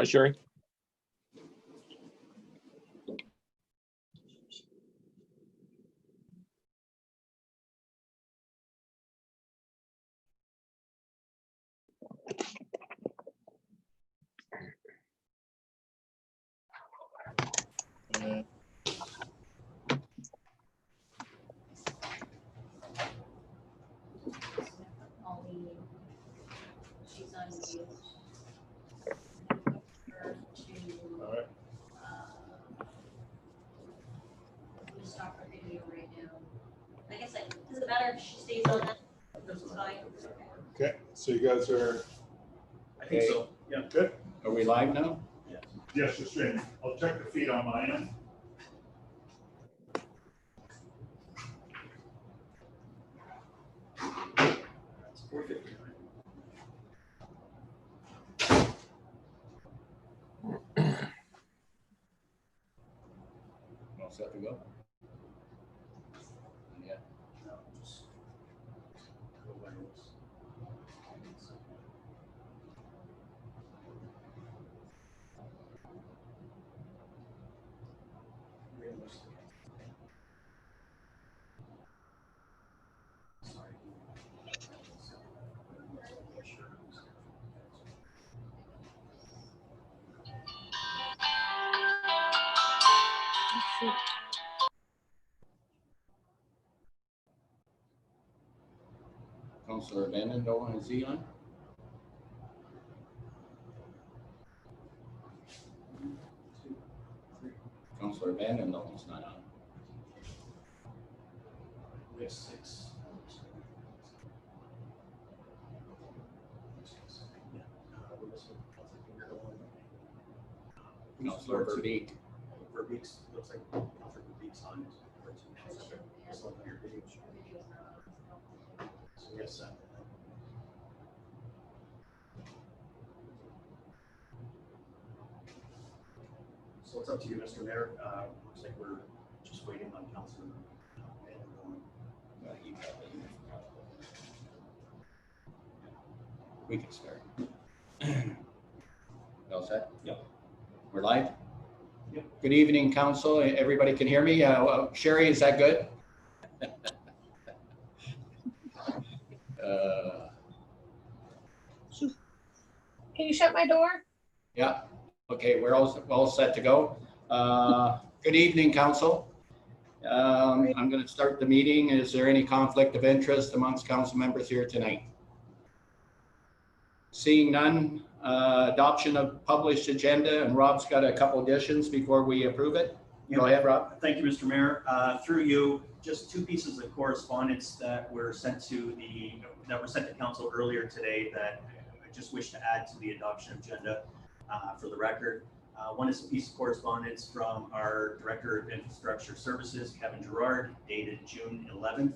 Hi, Sherry. She's on mute. All right. Just stop her video right now. I guess does it matter if she stays on that? It's fine. Okay, so you guys are I think so, yeah. good? Are we live now? Yes, just streaming. I'll check the feed on my end. It's 4:59. All set to go? Yeah. No, just go wireless. Sorry. Councillor Bannon, Nolan, is he on? Councillor Bannon, Nolan's not on. We have 6. Yeah. Councillor Verbeek. Verbeek's, looks like Councillor Verbeek's on. Just look on your page. So yes, so it's up to you, Mr. Mayor. Looks like we're just waiting on Councillor. We can start. All set? Yep. We're live? Yep. Good evening, council. Everybody can hear me? Sherry, is that good? Can you shut my door? Yeah. Okay, we're all set to go. Good evening, council. I'm going to start the meeting. Is there any conflict of interest amongst council members here tonight? Seeing none, adoption of published agenda, and Rob's got a couple additions before we approve it. Go ahead, Rob. Thank you, Mr. Mayor. Through you, just 2 pieces of correspondence that were sent to council earlier today that I just wish to add to the adoption agenda for the record. One is a piece of correspondence from our Director of Infrastructure Services, Kevin Gerard, dated June 11th.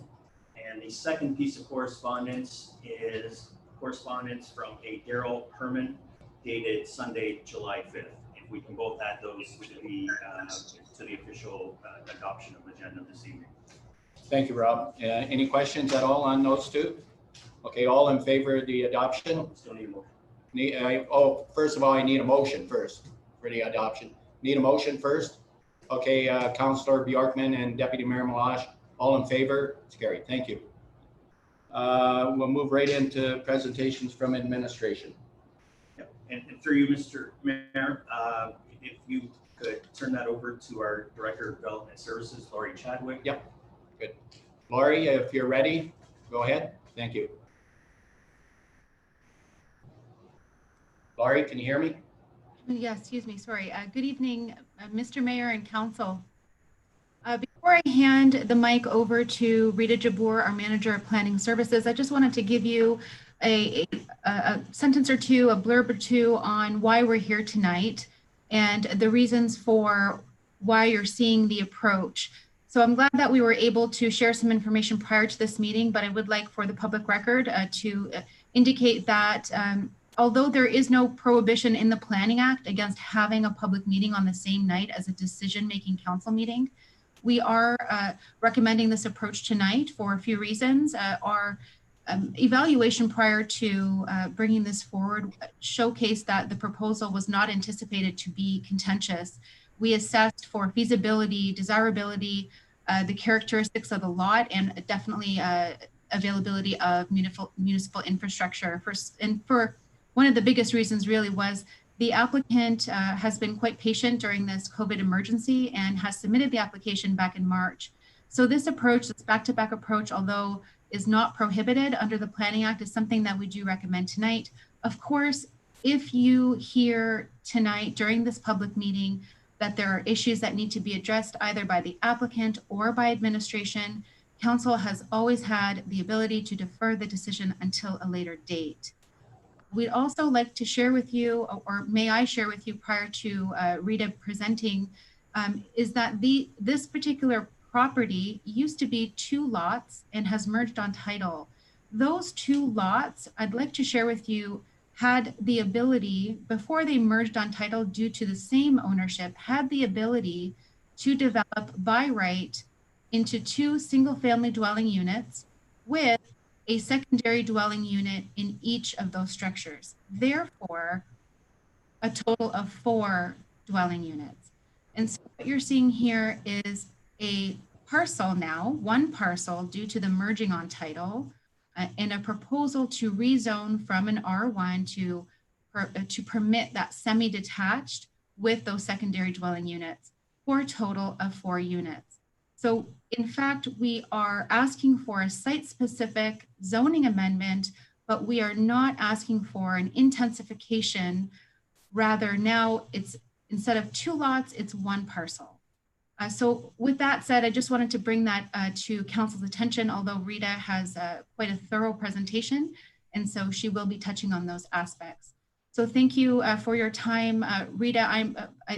And the second piece of correspondence is correspondence from a Daryl Herman, dated Sunday, July 5th. If we can both add those to the official adoption of agenda this evening. Thank you, Rob. Any questions at all on those 2? Okay, all in favor of the adoption? Still need a motion. First of all, I need a motion first for the adoption. Need a motion first? Okay, Councillor Bjorkman and Deputy Mayor Malash, all in favor? It's carried. Thank you. We'll move right into presentations from administration. Yep. And through you, Mr. Mayor, if you could turn that over to our Director of Development Services, Laurie Chadwick. Yep, good. Laurie, if you're ready, go ahead. Thank you. Laurie, can you hear me? Yes, excuse me, sorry. Good evening, Mr. Mayor and Council. Before I hand the mic over to Rita Jabour, our Manager of Planning Services, I just wanted to give you a sentence or two, a blurb or two on why we're here tonight and the reasons for why you're seeing the approach. So I'm glad that we were able to share some information prior to this meeting, but I would like for the public record to indicate that although there is no prohibition in the Planning Act against having a public meeting on the same night as a decision-making council meeting, we are recommending this approach tonight for a few reasons. Our evaluation prior to bringing this forward showcased that the proposal was not anticipated to be contentious. We assessed for feasibility, desirability, the characteristics of the lot, and definitely availability of municipal infrastructure. For one of the biggest reasons really was the applicant has been quite patient during this COVID emergency and has submitted the application back in March. So this approach, this back-to-back approach, although is not prohibited under the Planning Act, is something that we do recommend tonight. Of course, if you hear tonight during this public meeting that there are issues that need to be addressed either by the applicant or by administration, Council has always had the ability to defer the decision until a later date. We'd also like to share with you, or may I share with you prior to Rita presenting, is that this particular property used to be 2 lots and has merged on title. Those 2 lots, I'd like to share with you, had the ability, before they merged on title due to the same ownership, had the ability to develop by right into 2 single-family dwelling units with a secondary dwelling unit in each of those structures. Therefore, a total of 4 dwelling units. And so what you're seeing here is a parcel now, 1 parcel due to the merging on title, and a proposal to rezone from an R1 to permit that semi-detached with those secondary dwelling units for a total of 4 units. So in fact, we are asking for a site-specific zoning amendment, but we are not asking for an intensification. Rather, now it's instead of 2 lots, it's 1 parcel. So with that said, I just wanted to bring that to Council's attention, although Rita has quite a thorough presentation, and so she will be touching on those aspects. So thank you for your time. Rita,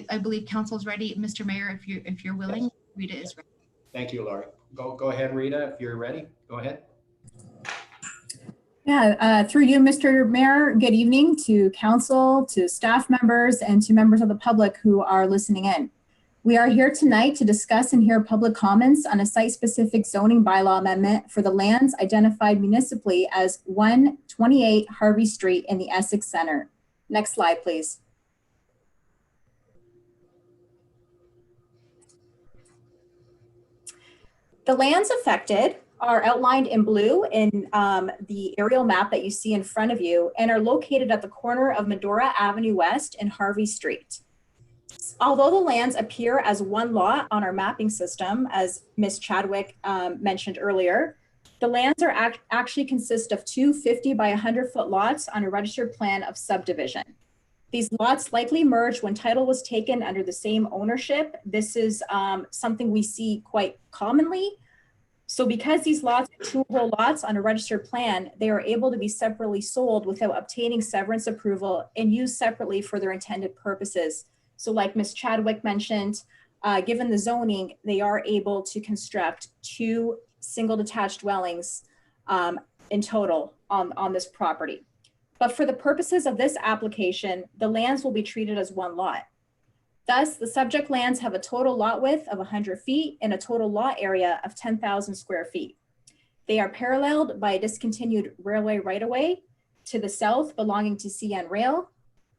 I believe Council's ready. Mr. Mayor, if you're willing, yes. Rita is ready. Thank you, Laurie. Go ahead, Rita, if you're ready. Go ahead. Yeah, through you, Mr. Mayor, good evening to Council, to staff members, and to members of the public who are listening in. We are here tonight to discuss and hear public comments on a site-specific zoning bylaw amendment for the lands identified municipally as 128 Harvey Street in the Essex Center. Next slide, please. The lands affected are outlined in blue in the aerial map that you see in front of you and are located at the corner of Medora Avenue West and Harvey Street. Although the lands appear as 1 lot on our mapping system, as Ms. Chadwick mentioned earlier, the lands are actually consist of 2 50 by 100-foot lots on a registered plan of subdivision. These lots likely merged when title was taken under the same ownership. This is something we see quite commonly. So because these lots are 2 whole lots on a registered plan, they are able to be separately sold without obtaining severance approval and used separately for their intended purposes. So like Ms. Chadwick mentioned, given the zoning, they are able to construct 2 single detached dwellings in total on this property. But for the purposes of this application, the lands will be treated as 1 lot. Thus, the subject lands have a total lot width of 100 feet and a total lot area of 10,000 square feet. They are paralleled by a discontinued railway right-of-way to the south belonging to CN Rail.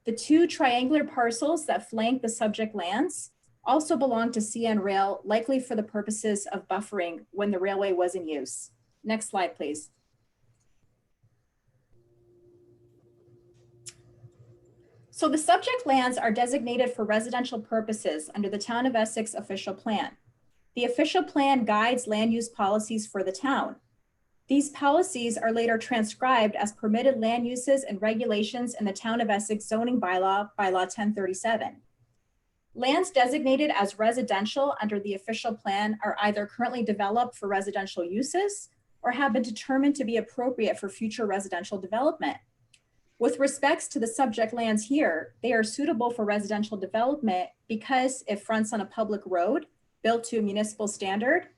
The 2 triangular parcels that flank the subject lands also belong to CN Rail, likely for the purposes of buffering when the railway was in use. Next slide, please. So the subject lands are designated for residential purposes under the Town of Essex official plan. The official plan guides land use policies for the town. These policies are later transcribed as permitted land uses and regulations in the Town of Essex zoning bylaw, Bylaw 1037. Lands designated as residential under the official plan are either currently developed for residential uses or have been determined to be appropriate for future residential development. With respects to the subject lands here, they are suitable for residential development because it fronts on a public road built to a municipal standard.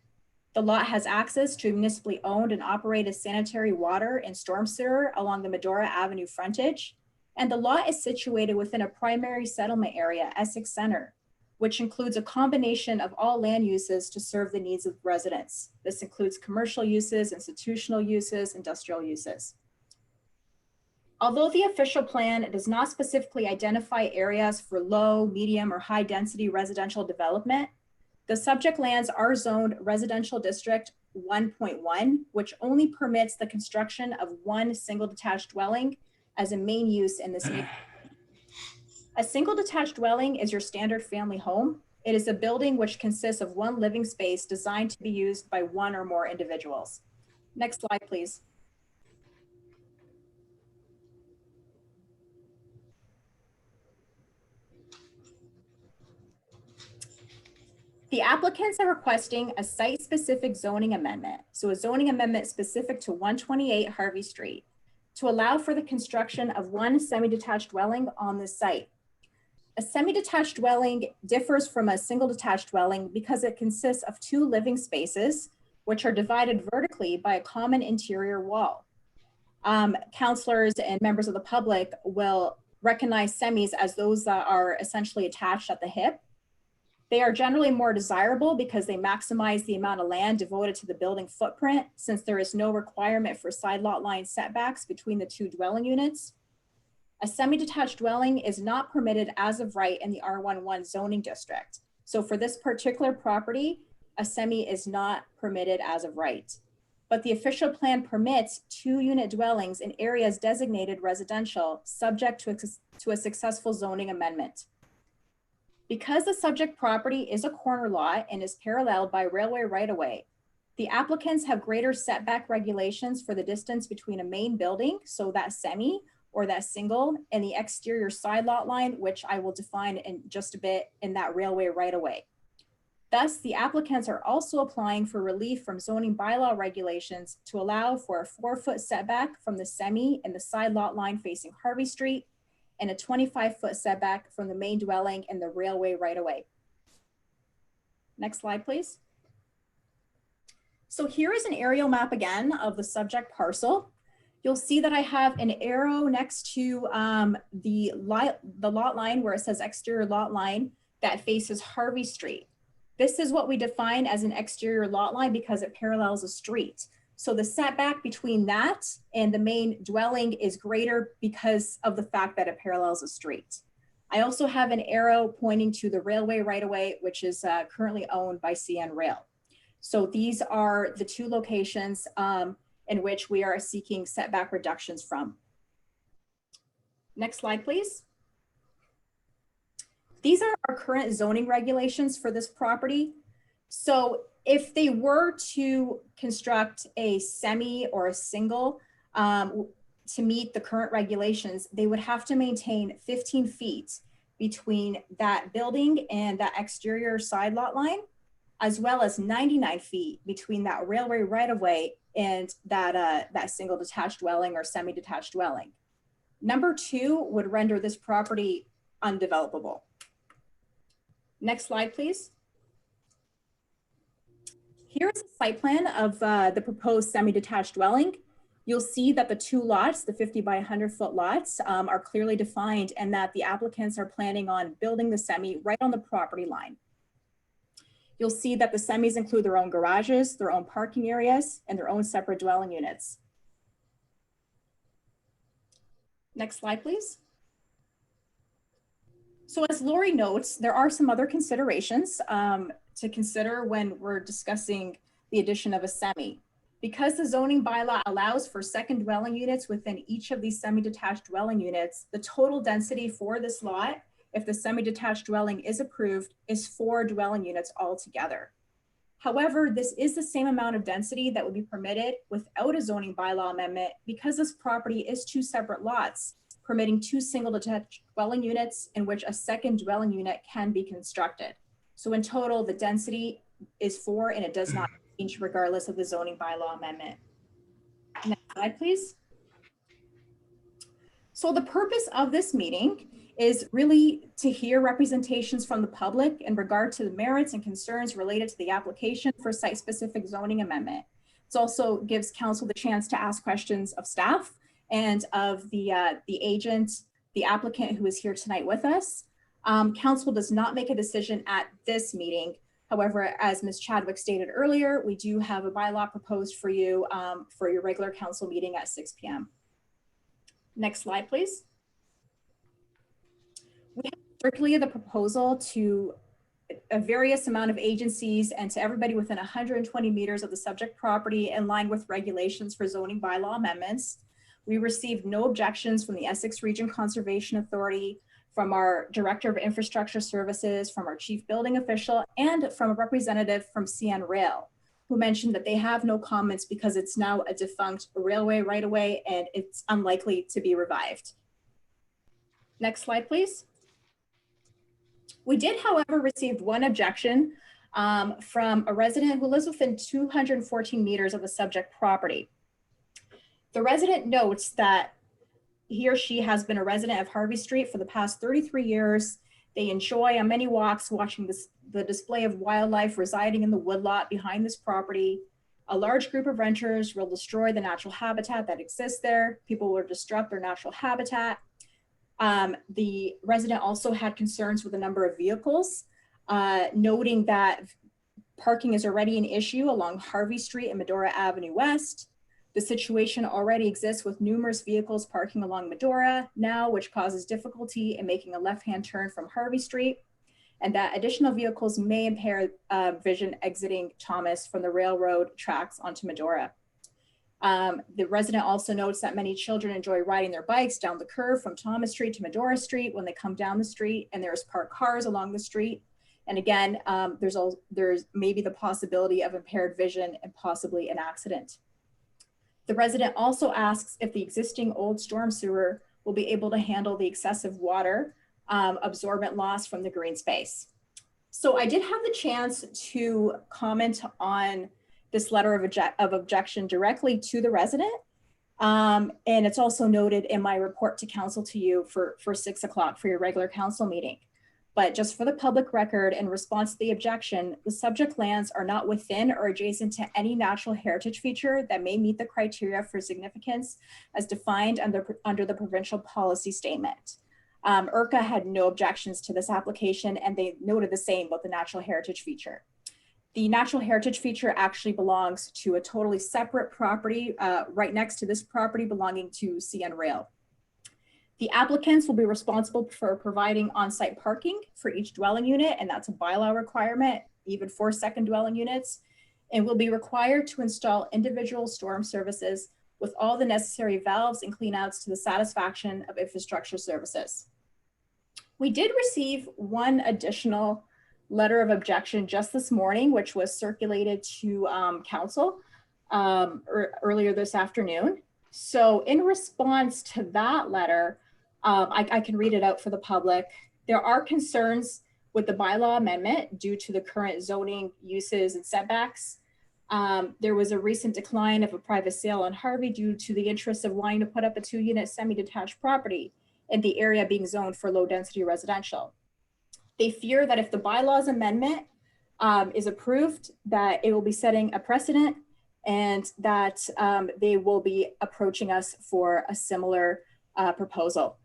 The lot has access to municipally owned and operated sanitary water and storm sewer along the Medora Avenue frontage. And the lot is situated within a primary settlement area, Essex Center. which includes a combination of all land uses to serve the needs of residents. This includes commercial uses, institutional uses, industrial uses. Although the official plan does not specifically identify areas for low, medium, or high density residential development, the subject lands are zoned Residential District 1.1, which only permits the construction of one single detached dwelling as a main use in this neighborhood. A single detached dwelling is your standard family home. It is a building which consists of one living space designed to be used by one or more individuals. Next slide, please. The applicants are requesting a site-specific zoning amendment, so a zoning amendment specific to 128 Harvey Street, to allow for the construction of one semi-detached dwelling on this site. A semi-detached dwelling differs from a single detached dwelling because it consists of two living spaces, which are divided vertically by a common interior wall. Councilors and members of the public will recognize semis as those that are essentially attached at the hip. They are generally more desirable because they maximize the amount of land devoted to the building footprint, since there is no requirement for side lot line setbacks between the two dwelling units. A semi-detached dwelling is not permitted as of right in the R11 zoning district. So for this particular property, a semi is not permitted as of right. But the official plan permits 2-unit dwellings in areas designated residential, subject to a successful zoning amendment. Because the subject property is a corner lot and is paralleled by railway right-of-way, the applicants have greater setback regulations for the distance between a main building, so that semi or that single, and the exterior side lot line, which I will define in just a bit in that railway right-of-way. Thus, the applicants are also applying for relief from zoning bylaw regulations to allow for a 4-foot setback from the semi and the side lot line facing Harvey Street, and a 25-foot setback from the main dwelling and the railway right-of-way. Next slide, please. So here is an aerial map again of the subject parcel. You'll see that I have an arrow next to the lot line where it says exterior lot line that faces Harvey Street. This is what we define as an exterior lot line because it parallels a street. So the setback between that and the main dwelling is greater because of the fact that it parallels a street. I also have an arrow pointing to the railway right-of-way, which is currently owned by CN Rail. So these are the two locations in which we are seeking setback reductions from. Next slide, please. These are our current zoning regulations for this property. So if they were to construct a semi or a single to meet the current regulations, they would have to maintain 15 feet between that building and that exterior side lot line, as well as 99 feet between that railway right-of-way and that single detached dwelling or semi-detached dwelling. Number 2 would render this property undevelopable. Next slide, please. Here's a site plan of the proposed semi-detached dwelling. You'll see that the two lots, the 50 by 100 foot lots, are clearly defined and that the applicants are planning on building the semi right on the property line. You'll see that the semis include their own garages, their own parking areas, and their own separate dwelling units. Next slide, please. So as Lori notes, there are some other considerations to consider when we're discussing the addition of a semi. Because the zoning bylaw allows for second dwelling units within each of these semi-detached dwelling units, the total density for this lot, if the semi-detached dwelling is approved, is 4 dwelling units altogether. However, this is the same amount of density that would be permitted without a zoning bylaw amendment because this property is 2 separate lots, permitting 2 single detached dwelling units in which a second dwelling unit can be constructed. So in total, the density is 4 and it does not change regardless of the zoning bylaw amendment. Next slide, please. So the purpose of this meeting is really to hear representations from the public in regard to the merits and concerns related to the application for site-specific zoning amendment. It also gives council the chance to ask questions of staff and of the agent, the applicant who is here tonight with us. Council does not make a decision at this meeting. However, as Ms. Chadwick stated earlier, we do have a bylaw proposed for you for your regular council meeting at 6 p.m. Next slide, please. We have circulated the proposal to a various amount of agencies and to everybody within 120 meters of the subject property in line with regulations for zoning bylaw amendments. We received no objections from the Essex Region Conservation Authority, from our Director of Infrastructure Services, from our Chief Building Official, and from a representative from CN Rail, who mentioned that they have no comments because it's now a defunct railway right-of-way and it's unlikely to be revived. Next slide, please. We did, however, receive one objection from a resident who lives within 214 meters of the subject property. The resident notes that he or she has been a resident of Harvey Street for the past 33 years. They enjoy on many walks watching the display of wildlife residing in the woodlot behind this property. A large group of renters will destroy the natural habitat that exists there. People will disrupt their natural habitat. The resident also had concerns with the number of vehicles, noting that parking is already an issue along Harvey Street and Medora Avenue West. The situation already exists with numerous vehicles parking along Medora now, which causes difficulty in making a left-hand turn from Harvey Street, and that additional vehicles may impair vision exiting Thomas from the railroad tracks onto Medora. The resident also notes that many children enjoy riding their bikes down the curve from Thomas Street to Medora Street when they come down the street, and there's parked cars along the street. And again, there's maybe the possibility of impaired vision and possibly an accident. The resident also asks if the existing old storm sewer will be able to handle the excessive water absorbent loss from the green space. So I did have the chance to comment on this letter of objection directly to the resident. And it's also noted in my report to council to you for 6 o'clock for your regular council meeting. But just for the public record, in response to the objection, the subject lands are not within or adjacent to any natural heritage feature that may meet the criteria for significance as defined under the provincial policy statement. IRCA had no objections to this application, and they noted the same about the natural heritage feature. The natural heritage feature actually belongs to a totally separate property right next to this property belonging to CN Rail. The applicants will be responsible for providing on-site parking for each dwelling unit, and that's a bylaw requirement, even for second dwelling units, and will be required to install individual storm services with all the necessary valves and cleanouts to the satisfaction of infrastructure services. We did receive one additional letter of objection just this morning, which was circulated to council earlier this afternoon. So in response to that letter, I can read it out for the public. There are concerns with the bylaw amendment due to the current zoning uses and setbacks. There was a recent decline of a private sale on Harvey due to the interest of wanting to put up a 2-unit semi-detached property in the area being zoned for low density residential. They fear that if the bylaws amendment is approved, that it will be setting a precedent and that they will be approaching us for a similar proposal.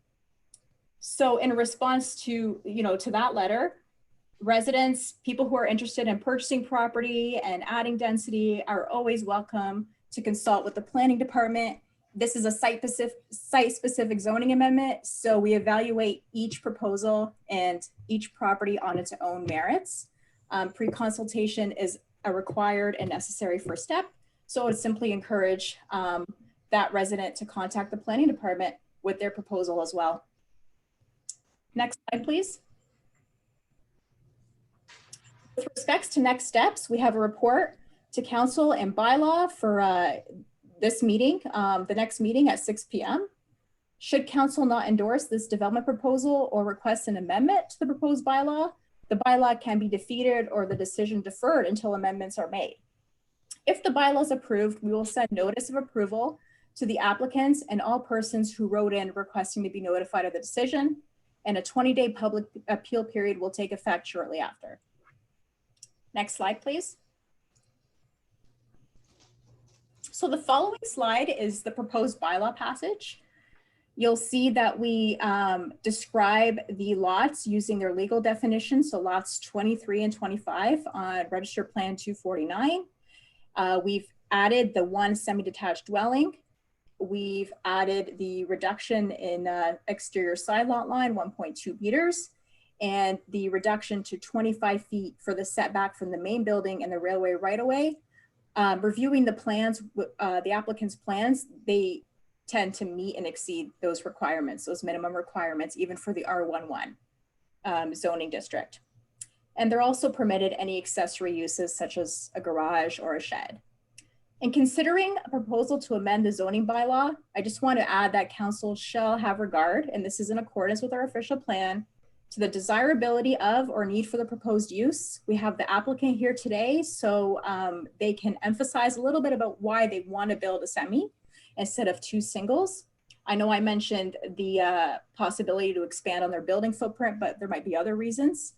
So in response to, to that letter, residents, people who are interested in purchasing property and adding density are always welcome to consult with the planning department. This is a site-specific zoning amendment, so we evaluate each proposal and each property on its own merits. Pre-consultation is a required and necessary first step, so I would simply encourage that resident to contact the planning department with their proposal as well. Next slide, please. With respects to next steps, we have a report to council and bylaw for this meeting, the next meeting at 6 p.m. Should council not endorse this development proposal or request an amendment to the proposed bylaw, the bylaw can be defeated or the decision deferred until amendments are made. If the bylaw is approved, we will send notice of approval to the applicants and all persons who wrote in requesting to be notified of the decision, and a 20-day public appeal period will take effect shortly after. Next slide, please. So the following slide is the proposed bylaw passage. You'll see that we describe the lots using their legal definition. So lots 23 and 25 on Registered Plan 249. We've added the one semi-detached dwelling. We've added the reduction in exterior side lot line, 1.2 meters, and the reduction to 25 feet for the setback from the main building and the railway right-of-way. Reviewing the plans, the applicant's plans, they tend to meet and exceed those requirements, those minimum requirements, even for the R11 zoning district. And they're also permitted any accessory uses such as a garage or a shed. In considering a proposal to amend the zoning bylaw, I just want to add that council shall have regard, and this is in accordance with our official plan, to the desirability of or need for the proposed use. We have the applicant here today, so they can emphasize a little bit about why they want to build a semi instead of two singles. I know I mentioned the possibility to expand on their building footprint, but there might be other reasons.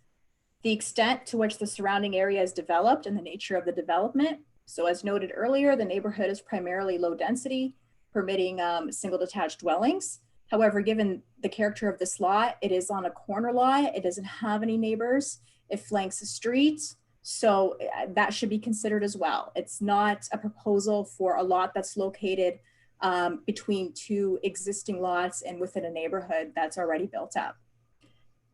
The extent to which the surrounding area is developed and the nature of the development. So as noted earlier, the neighborhood is primarily low density, permitting single detached dwellings. However, given the character of this lot, it is on a corner lot. It doesn't have any neighbors. It flanks a street. So that should be considered as well. It's not a proposal for a lot that's located between two existing lots and within a neighborhood that's already built up.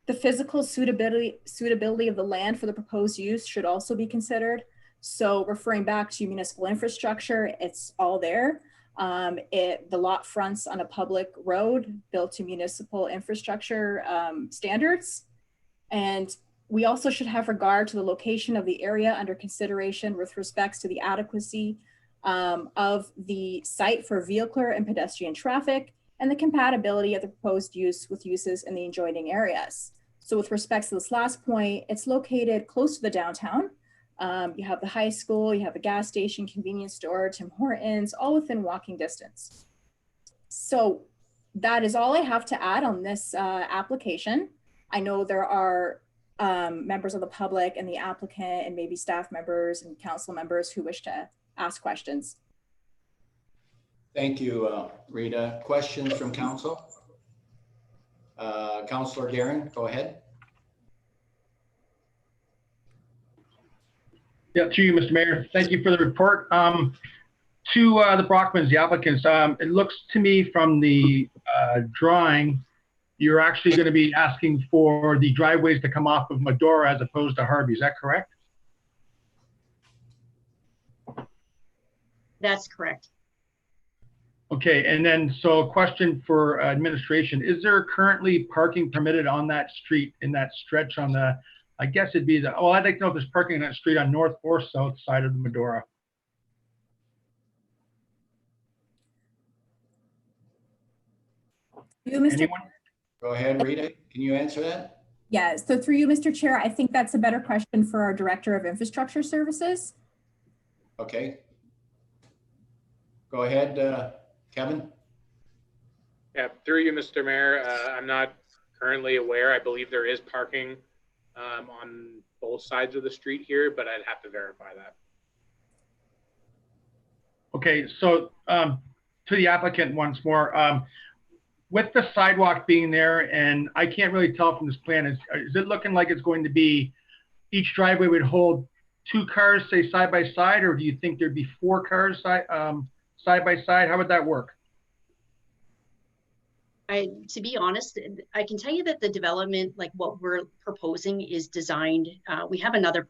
The physical suitability of the land for the proposed use should also be considered. So referring back to municipal infrastructure, it's all there. The lot fronts on a public road built to municipal infrastructure standards. And we also should have regard to the location of the area under consideration with respects to the adequacy of the site for vehicular and pedestrian traffic and the compatibility of the proposed use with uses in the adjoining areas. So with respects to this last point, it's located close to the downtown. You have the high school, you have a gas station, convenience store, Tim Hortons, all within walking distance. So that is all I have to add on this application. I know there are members of the public and the applicant and maybe staff members and council members who wish to ask questions. Thank you, Rita. Questions from council? Councillor Darren, go ahead. Yeah, to you, Mr. Mayor. Thank you for the report. To the Brockmans, the applicants, it looks to me from the drawing, you're actually going to be asking for the driveways to come off of Medora as opposed to Harvey. Is that correct? That's correct. Okay, and then so a question for administration. Is there currently parking permitted on that street in that stretch on the, I guess it'd be the, well, I'd like to know if there's parking on that street on north or south side of the Medora. You, Mr. Anyone? Go ahead, Rita. Can you answer that? Yeah, so through you, Mr. Chair, I think that's a better question for our Director of Infrastructure Services. Okay. Go ahead, Kevin. Yeah, through you, Mr. Mayor. I'm not currently aware. I believe there is parking on both sides of the street here, but I'd have to verify that. Okay, so to the applicant once more, with the sidewalk being there, and I can't really tell from this plan, is it looking like it's going to be each driveway would hold two cars, say side by side, or do you think there'd be four cars side by side? How would that work? To be honest, I can tell you that the development, like what we're proposing, is designed. We have another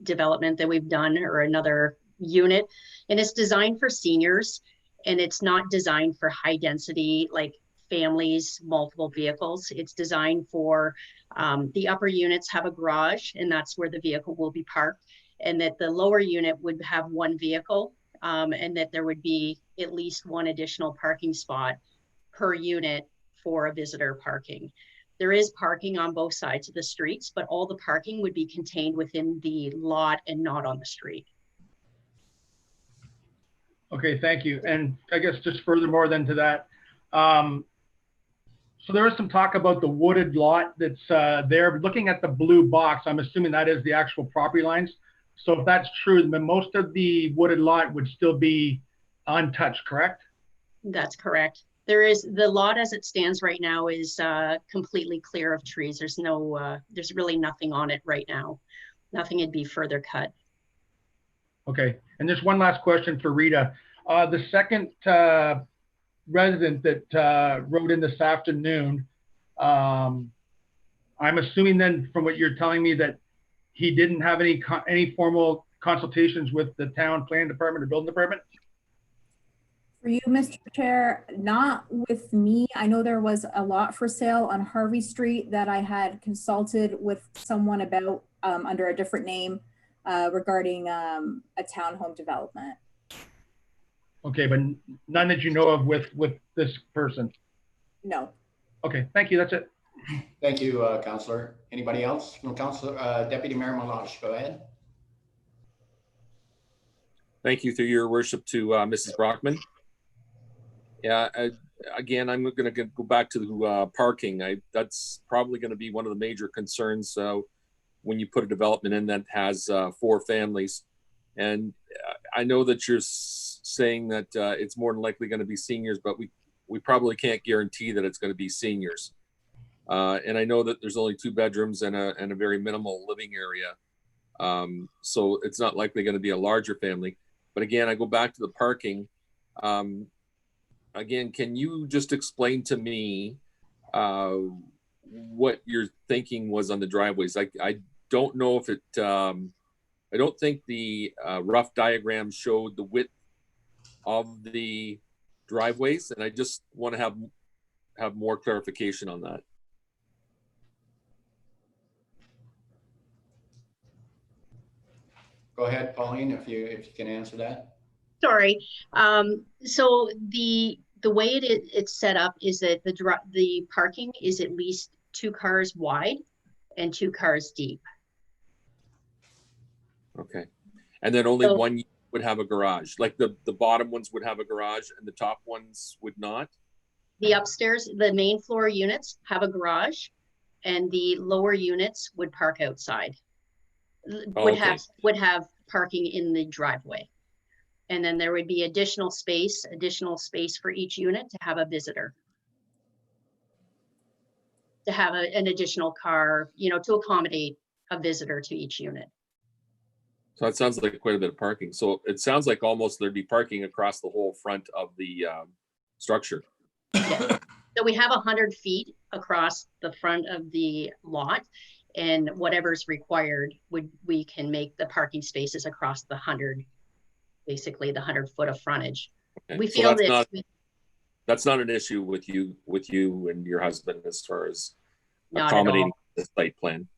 development that we've done, or another unit, and it's designed for seniors, and it's not designed for high density, like families, multiple vehicles. It's designed for the upper units have a garage, and that's where the vehicle will be parked, and that the lower unit would have one vehicle, and that there would be at least one additional parking spot per unit for a visitor parking. There is parking on both sides of the streets, but all the parking would be contained within the lot and not on the street. Okay, thank you. And I guess just furthermore then to that, so there was some talk about the wooded lot that's there. Looking at the blue box, I'm assuming that is the actual property lines. So if that's true, then most of the wooded lot would still be untouched, correct? That's correct. There is, the lot as it stands right now is completely clear of trees. There's no, there's really nothing on it right now. Nothing would be further cut. Okay, and just one last question for Rita. The second resident that wrote in this afternoon, I'm assuming then from what you're telling me that he didn't have any formal consultations with the town planning department or building department? For you, Mr. Chair, not with me. I know there was a lot for sale on Harvey Street that I had consulted with someone about under a different name regarding a townhome development. Okay, but none that you know of with this person? No. Okay, thank you, that's it. Thank you, Councillor. Anybody else from Councillor, Deputy Mayor Malash, go ahead. Thank you, through your worship, to Mrs. Brockman. Yeah, again, I'm going to go back to parking. That's probably going to be one of the major concerns when you put a development in that has 4 families. And I know that you're saying that it's more than likely going to be seniors, but we probably can't guarantee that it's going to be seniors. And I know that there's only 2 bedrooms and a very minimal living area. So it's not likely going to be a larger family. But again, I go back to the parking. Again, can you just explain to me what your thinking was on the driveways? I don't know if it, I don't think the rough diagram showed the width of the driveways, and I just want to have more clarification on that. Go ahead, Pauline, if you can answer that. Sorry. So the way it's set up is that the parking is at least 2 cars wide and 2 cars deep. Okay. And then only one would have a garage, like the bottom ones would have a garage and the top ones would not? The upstairs, the main floor units have a garage, and the lower units would park outside. Would have parking in the driveway. And then there would be additional space for each unit to have a visitor. To have an additional car, to accommodate a visitor to each unit. So that sounds like quite a bit of parking. So it sounds like almost there'd be parking across the whole front of the structure. Yeah. So we have 100 feet across the front of the lot, and whatever's required, we can make the parking spaces across the 100, basically the 100 foot of frontage. Okay. We So feel that's not an issue with you and your husband as far as Not accommodating the site plan.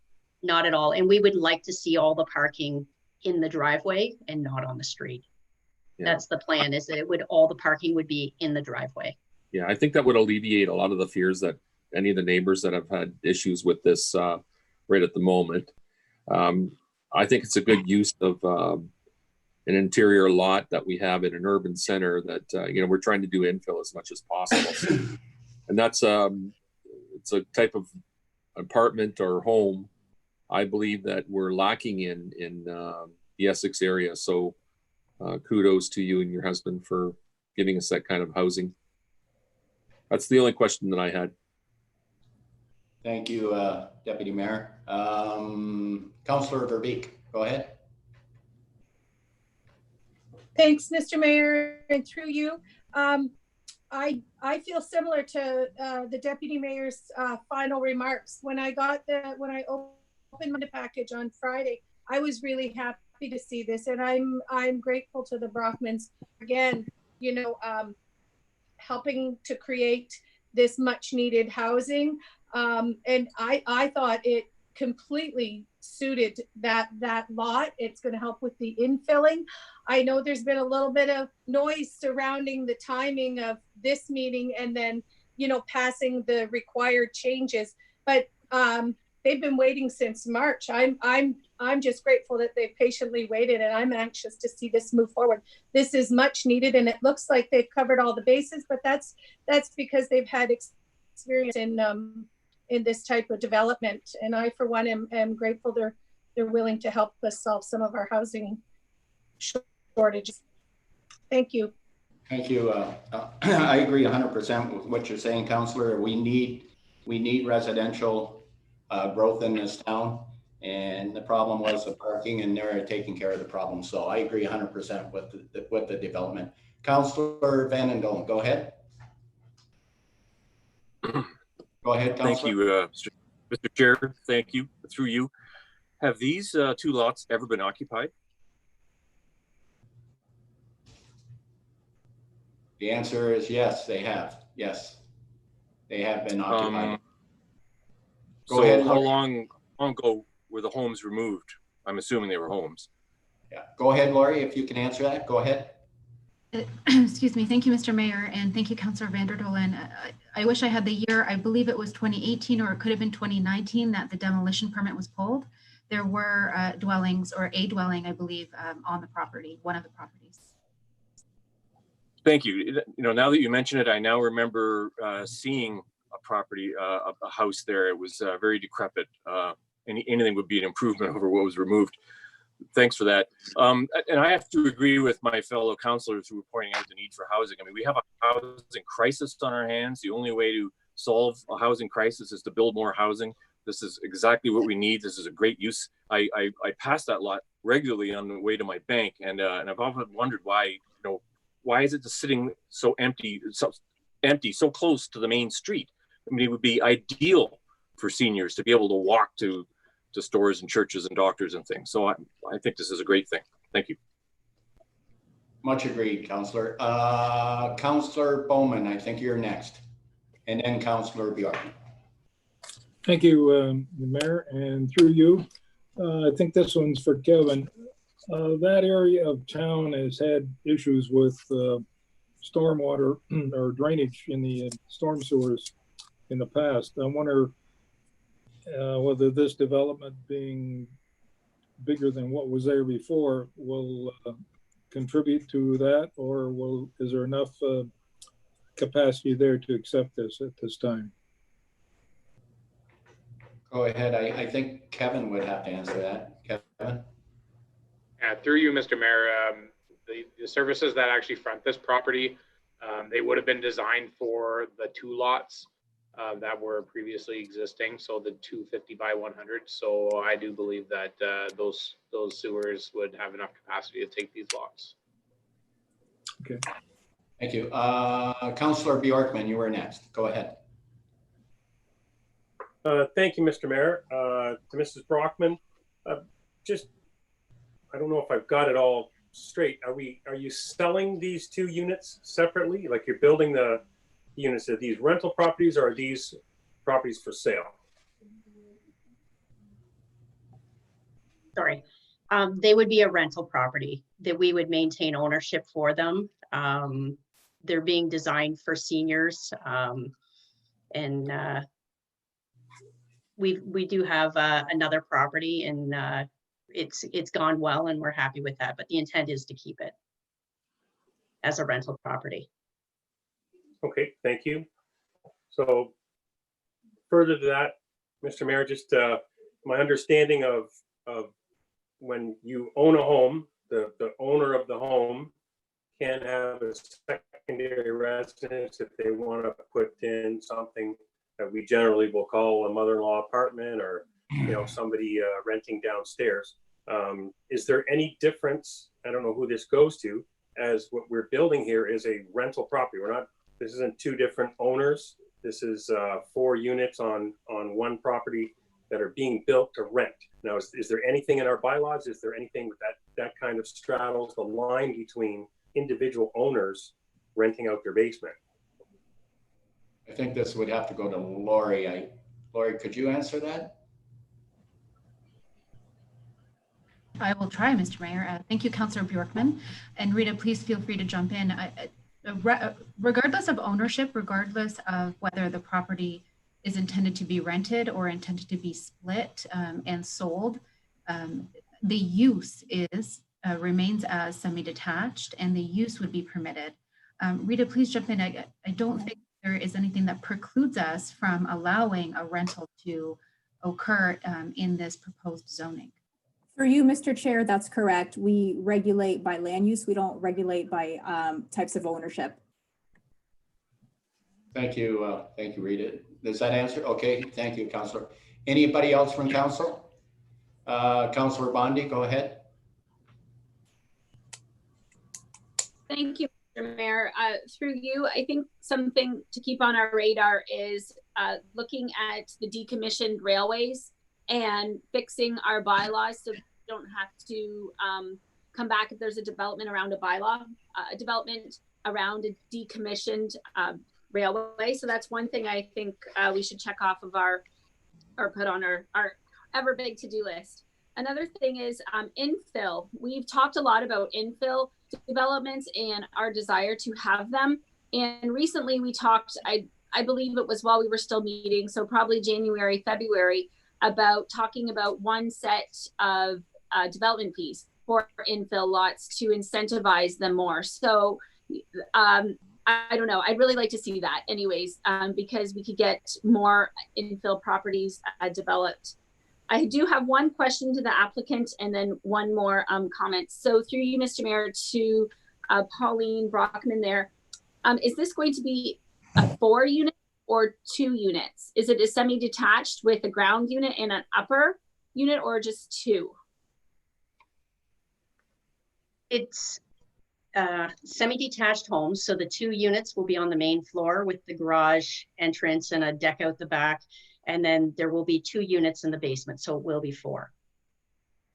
Not at all. And we would like to see all the parking in the driveway and not on the street. Yeah. That's the plan, is that all the parking would be in the driveway. Yeah, I think that would alleviate a lot of the fears that any of the neighbors that have had issues with this right at the moment. I think it's a good use of an interior lot that we have in an urban center that, we're trying to do infill as much as possible. And that's, it's a type of apartment or home, I believe, that we're lacking in the Essex area. So kudos to you and your husband for giving us that kind of housing. That's the only question that I had. Thank you, Deputy Mayor. Councillor Verbeek, go ahead. Thanks, Mr. Mayor, and through you. I feel similar to the Deputy Mayor's final remarks. When I opened the package on Friday, I was really happy to see this, and I'm grateful to the Brockmans again, helping to create this much needed housing. And I thought it completely suited that lot. It's going to help with the infilling. I know there's been a little bit of noise surrounding the timing of this meeting and then, passing the required changes, but they've been waiting since March. I'm just grateful that they've patiently waited, and I'm anxious to see this move forward. This is much needed, and it looks like they've covered all the bases, but that's because they've had experience in this type of development. And I, for one, am grateful they're willing to help us solve some of our housing shortages. Thank you. Thank you. I agree 100% with what you're saying, Councillor. We need residential growth in this town. And the problem was the parking, and they're taking care of the problem. So I agree 100% with the development. Councillor Van den Dolen, go ahead. Go ahead, Thank Councillor. you, Mr. Chair. Thank you. Through you. Have these two lots ever been occupied? The answer is yes, they have. Yes, they have been occupied. Go So ahead, how Lori. long ago were the homes removed? I'm assuming they were homes. Yeah, go ahead, Lori, if you can answer that. Go ahead. Excuse me. Thank you, Mr. Mayor, and thank you, Councillor Van der Dolen. I wish I had the year. I believe it was 2018, or it could have been 2019 that the demolition permit was pulled. There were dwellings, or a dwelling, I believe, on the property, one of the properties. Thank you. You know, now that you mention it, I now remember seeing a property, a house there. It was very decrepit. Anything would be an improvement over what was removed. Thanks for that. And I have to agree with my fellow councillors who were pointing out the need for housing. I mean, we have a housing crisis on our hands. The only way to solve a housing crisis is to build more housing. This is exactly what we need. This is a great use. I pass that lot regularly on the way to my bank, and I've often wondered why, why is it just sitting so empty, so close to the main street? I mean, it would be ideal for seniors to be able to walk to stores and churches and doctors and things. So I think this is a great thing. Thank you. Much agreed, Councillor. Councillor Bowman, I think you're next. And then Councillor Bjorkman. Thank you, Mayor, and through you. I think this one's for Kevin. That area of town has had issues with stormwater or drainage in the storm sewers in the past. I wonder whether this development being bigger than what was there before will contribute to that, or is there enough capacity there to accept this at this time? Go ahead. I think Kevin would have to answer that. Kevin? Through you, Mr. Mayor, the services that actually front this property, they would have been designed for the two lots that were previously existing, so the 250 by 100. So I do believe that those sewers would have enough capacity to take these lots. Okay. Thank you. Councillor Bjorkman, you were next. Go ahead. Thank you, Mr. Mayor. To Mrs. Brockman, I don't know if I've got it all straight. Are you selling these two units separately? Like you're building the units? Are these rental properties, or are these properties for sale? Sorry. They would be a rental property that we would maintain ownership for them. They're being designed for seniors. And we do have another property, and it's gone well, and we're happy with that. But the intent is to keep it as a rental property. Okay, thank you. So further to that, Mr. Mayor, just my understanding of when you own a home, the owner of the home can have a secondary residence if they want to put in something that we generally will call a mother-in-law apartment, or somebody renting downstairs. Is there any difference? I don't know who this goes to, as what we're building here is a rental property. This isn't two different owners. This is 4 units on one property that are being built to rent. Now, is there anything in our bylaws? Is there anything that kind of straddles the line between individual owners renting out their basement? I think this would have to go to Lori. Lori, could you answer that? I will try, Mr. Mayor. Thank you, Councillor Bjorkman. And Rita, please feel free to jump in. Regardless of ownership, regardless of whether the property is intended to be rented or intended to be split and sold, the use remains as semi-detached, and the use would be permitted. Rita, please jump in. I don't think there is anything that precludes us from allowing a rental to occur in this proposed zoning. For you, Mr. Chair, that's correct. We regulate by land use. We don't regulate by types of ownership. Thank you, Rita. Does that answer? Okay, thank you, Councillor. Anybody else from council? Councillor Bondi, go ahead. Thank you, Mr. Mayor. Through you, I think something to keep on our radar is looking at the decommissioned railways and fixing our bylaws so we don't have to come back if there's a development around a bylaw, a development around a decommissioned railway. So that's one thing I think we should check off of our, or put on our ever big to-do list. Another thing is infill. We've talked a lot about infill developments and our desire to have them. And recently we talked, I believe it was while we were still meeting, so probably January, February, about talking about one set of development fees for infill lots to incentivize them more. So I don't know, I'd really like to see that anyways, because we could get more infill properties developed. I do have one question to the applicant and then one more comment. So through you, Mr. Mayor, to Pauline Brockman there, is this going to be a 4-unit or 2 units? Is it a semi-detached with a ground unit and an upper unit, or just 2? It's semi-detached homes. So the 2 units will be on the main floor with the garage entrance and a deck out the back. And then there will be 2 units in the basement. So it will be 4.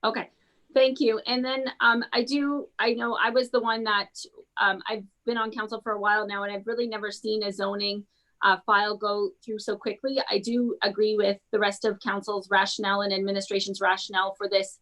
Okay, thank you. And then I know I was the one that I've been on council for a while now, and I've really never seen a zoning file go through so quickly. I do agree with the rest of council's rationale and administration's rationale for this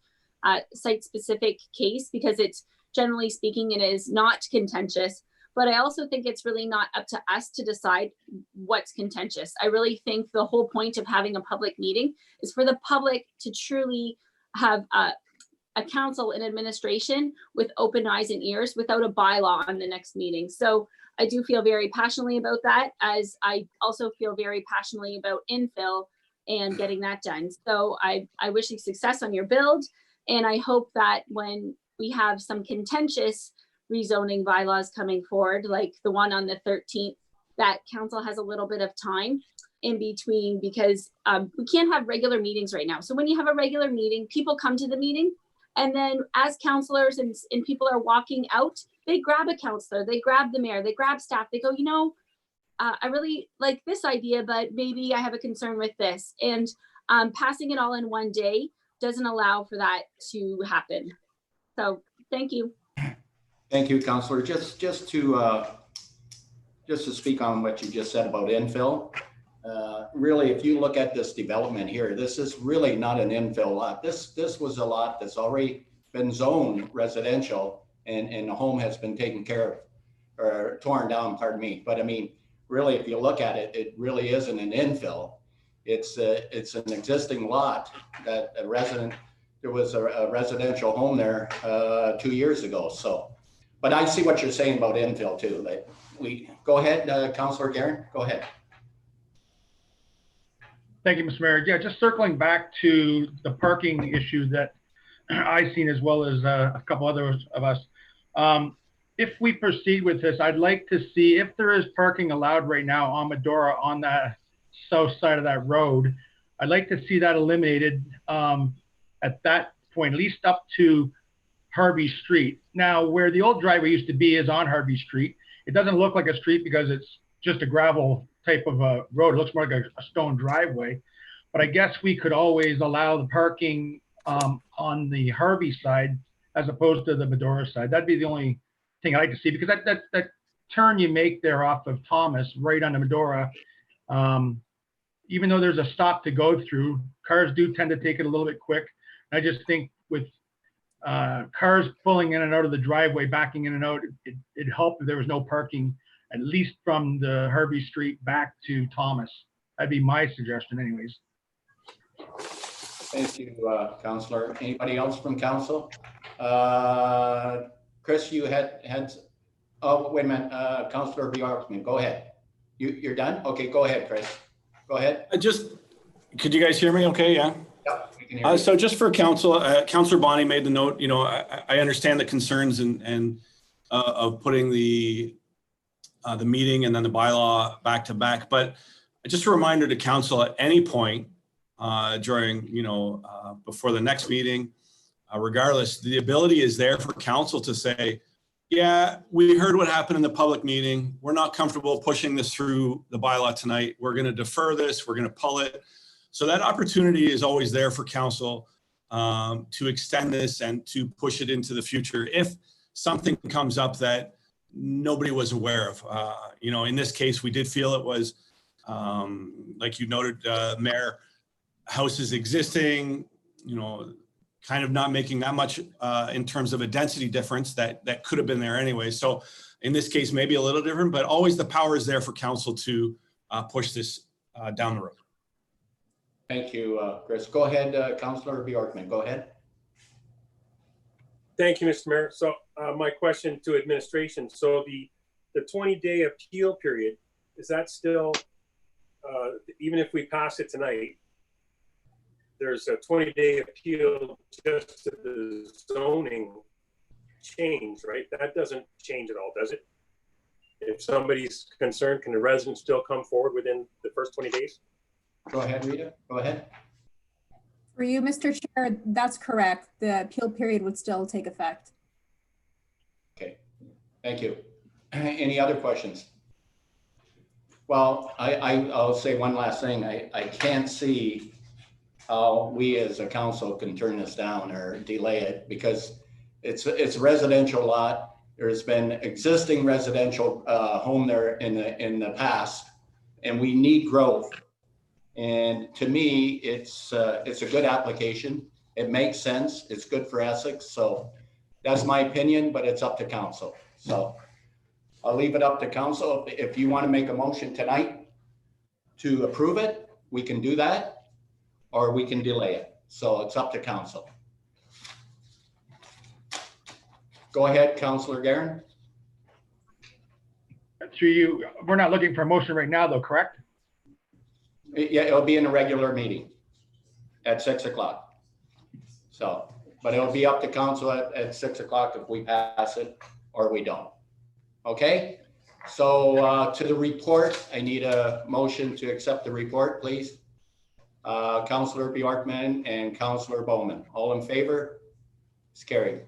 site-specific case, because it's, generally speaking, it is not contentious. But I also think it's really not up to us to decide what's contentious. I really think the whole point of having a public meeting is for the public to truly have a council and administration with open eyes and ears without a bylaw on the next meeting. So I do feel very passionately about that, as I also feel very passionately about infill and getting that done. So I wish you success on your build. And I hope that when we have some contentious rezoning bylaws coming forward, like the one on the 13th, that council has a little bit of time in between, because we can't have regular meetings right now. So when you have a regular meeting, people come to the meeting, and then as councilors and people are walking out, they grab a councilor, they grab the mayor, they grab staff, they go, you know, I really like this idea, but maybe I have a concern with this. And passing it all in one day doesn't allow for that to happen. So thank you. Thank you, Councillor. Just to speak on what you just said about infill, really, if you look at this development here, this is really not an infill lot. This was a lot that's already been zoned residential, and the home has been taken care of, or torn down, pardon me. But I mean, really, if you look at it, it really isn't an infill. It's an existing lot that there was a residential home there 2 years ago. So. But I see what you're saying about infill too. Like go ahead, Councillor Guerin, go ahead. Thank you, Mr. Mayor. Yeah, just circling back to the parking issue that I've seen, as well as a couple others of us. If we proceed with this, I'd like to see if there is parking allowed right now on Medora on the south side of that road. I'd like to see that eliminated at that point, at least up to Harvey Street. Now, where the old driveway used to be is on Harvey Street. It doesn't look like a street because it's just a gravel type of a road. It looks more like a stone driveway. But I guess we could always allow the parking on the Harvey side as opposed to the Medora side. That'd be the only thing I'd like to see, because that turn you make there off of Thomas right on the Medora, even though there's a stop to go through, cars do tend to take it a little bit quick. I just think with cars pulling in and out of the driveway, backing in and out, it'd help if there was no parking, at least from the Harvey Street back to Thomas. That'd be my suggestion anyways. Thank you, Councillor. Anybody else from council? Chris, you had, oh, wait a minute, Councillor Bjorkman, go ahead. You're done? Okay, go ahead, Chris. Go ahead. Could you guys hear me okay? Yeah. Yep, we can hear you. So just for council, Councillor Bonnie made the note, I understand the concerns and of putting the meeting and then the bylaw back to back, but just a reminder to council at any point during, before the next meeting, regardless, the ability is there for council to say, yeah, we heard what happened in the public meeting. We're not comfortable pushing this through the bylaw tonight. We're going to defer this. We're going to pull it. So that opportunity is always there for council to extend this and to push it into the future if something comes up that nobody was aware of. In this case, we did feel it was, like you noted, Mayor, houses existing, kind of not making that much in terms of a density difference that could have been there anyway. So in this case, maybe a little different, but always the power is there for council to push this down the road. Thank you, Chris. Go ahead, Councillor Bjorkman, go ahead. Thank you, Mr. Mayor. So my question to administration, so the 20-day appeal period, is that still, even if we pass it tonight, there's a 20-day appeal just to the zoning change, right? That doesn't change at all, does it? If somebody's concerned, can the resident still come forward within the first 20 days? Go ahead, Rita, go ahead. For you, Mr. Chair, that's correct. The appeal period would still take effect. Okay, thank you. Any other questions? Well, I'll say one last thing. I can't see how we as a council can turn this down or delay it because it's a residential lot. There's been existing residential home there in the past, and we need growth. And to me, it's a good application. It makes sense. It's good for Essex. So that's my opinion, but it's up to council. So I'll leave it up to council. If you want to make a motion tonight to approve it, we can do that, or we can delay it. So it's up to council. Go ahead, Councillor Guerin. Through you, we're not looking for a motion right now though, correct? Yeah, it'll be in a regular meeting at 6 o'clock. So, but it'll be up to council at 6 o'clock if we pass it or we don't. Okay, so to the report, I need a motion to accept the report, please. Councillor Bjorkman and Councillor Bowman, all in favor? It's carried.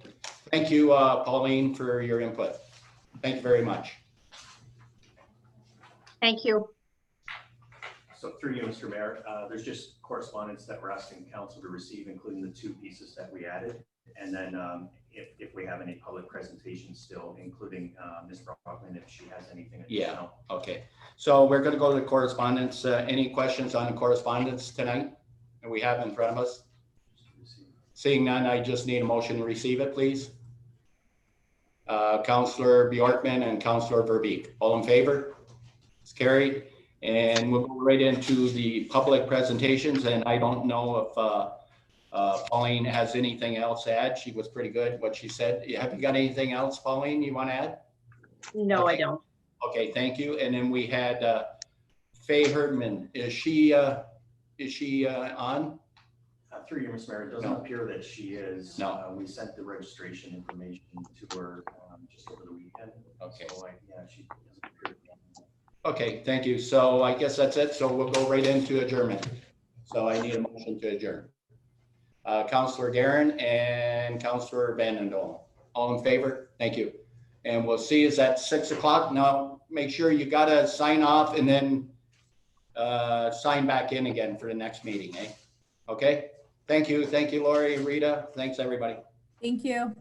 Thank you, Pauline, for your input. Thank you very much. Thank you. So through you, Mr. Mayor, there's just correspondence that we're asking council to receive, including the 2 pieces that we added. And then if we have any public presentations still, including Ms. Brockman, if she has anything additional. Yeah, okay. So we're going to go to the correspondence. Any questions on the correspondence tonight that we have in front of us? Seeing none, I just need a motion to receive it, please. Councillor Bjorkman and Councillor Verbeek, all in favor? It's carried. And we'll go right into the public presentations. And I don't know if Pauline has anything else to add. She was pretty good what she said. Have you got anything else, Pauline, you want to add? No, okay. I don't. Okay, thank you. And then we had Faye Herdman. Is she on? Through you, Mr. Mayor, it doesn't appear that she is. No. We sent the registration information to her just over the weekend. Okay. So yeah, she doesn't appear to be on. Okay, thank you. So I guess that's it. So we'll go right into adjournment. So I need a motion to adjourn. Councillor Guerin and Councillor Vandendal, all in favor? Thank you. And we'll see us at 6 o'clock. Now, make sure you got to sign off and then sign back in again for the next meeting, eh? Okay, thank you. Thank you, Lori, Rita. Thanks, everybody. Thank you.